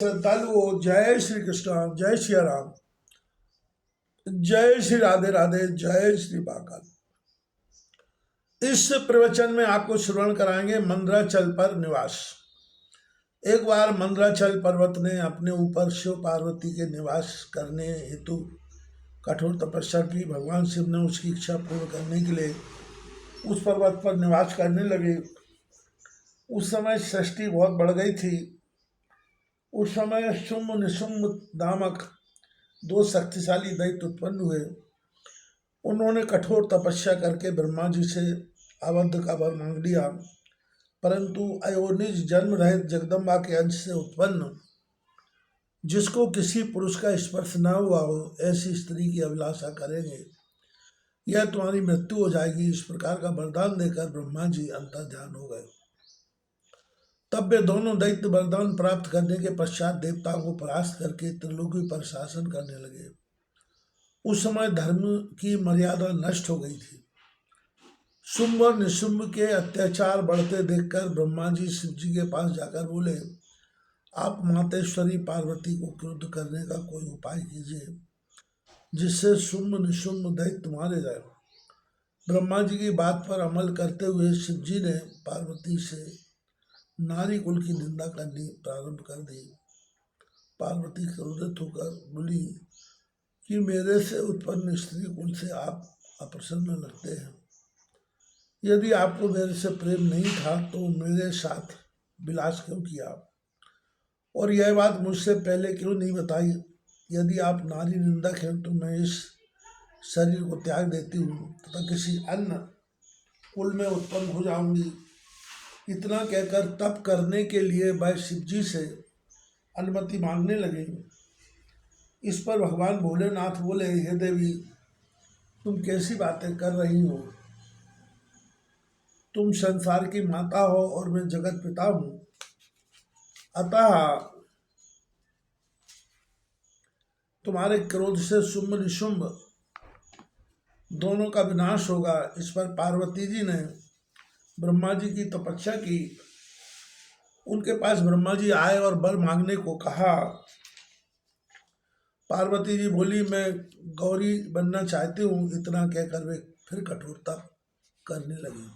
श्रद्धालुओं, जय श्री कृष्ण, जय श्री राम, जय श्री राधे राधे, जय श्री महाकाल। इस प्रवचन में आपको श्रवण कराएंगे मंदराचल पर निवास। एक बार मंदराचल पर्वत ने अपने ऊपर शिव पार्वती के निवास करने हेतु कठोर तपस्या की। भगवान शिव ने उसकी इच्छा पूर्ण करने के लिए उस पर्वत पर निवास करने लगे। उस समय सृष्टि बहुत बढ़ गई थी। उस समय शुंभ निशुंभ नामक दो शक्तिशाली दैत्य उत्पन्न हुए। उन्होंने कठोर तपस्या करके ब्रह्मा जी से अवध का वर मांग लिया, परंतु अयोनिज जन्म रहित जगदम्बा के अंश से उत्पन्न, जिसको किसी पुरुष का स्पर्श न हुआ हो, ऐसी स्त्री की अभिलाषा करेंगे, यह तुम्हारी मृत्यु हो जाएगी। इस प्रकार का वरदान देकर ब्रह्मा जी अंतर्ध्यान हो गए। तब वे दोनों दैत्य वरदान प्राप्त करने के पश्चात देवताओं को परास्त करके त्रिलोकी पर शासन करने लगे। उस समय धर्म की मर्यादा नष्ट हो गई थी। शुंभ और निशुंभ के अत्याचार बढ़ते देखकर ब्रह्मा जी शिव जी के पास जाकर बोले, आप मातेश्वरी पार्वती को क्रुद्ध करने का कोई उपाय कीजिए, जिससे शुंभ निशुंभ दैत्य मारे जाए। ब्रह्मा जी की बात पर अमल करते हुए शिव जी ने पार्वती से नारी कुल की निंदा करनी प्रारंभ कर दी। पार्वती क्रोधित होकर बोली कि मेरे से उत्पन्न स्त्री कुल से आप अप्रसन्न लगते हैं। यदि आपको मेरे से प्रेम नहीं था तो मेरे साथ विलास क्यों किया, और यह बात मुझसे पहले क्यों नहीं बताई। यदि आप नारी निंदक हैं तो मैं इस शरीर को त्याग देती हूँ तथा किसी अन्य कुल में उत्पन्न हो जाऊंगी। इतना कहकर तप करने के लिए वह शिव जी से अनुमति मांगने लगे। इस पर भगवान भोलेनाथ बोले, हे देवी, तुम कैसी बातें कर रही हो? तुम संसार की माता हो और मैं जगत पिता हूँ, अतः तुम्हारे क्रोध से शुंभ निशुंभ दोनों का विनाश होगा। इस पर पार्वती जी ने ब्रह्मा जी की तपस्या की। उनके पास ब्रह्मा जी आए और वर मांगने को कहा। पार्वती जी बोली, मैं गौरी बनना चाहती हूँ। इतना कहकर वे फिर कठोरता करने लगी।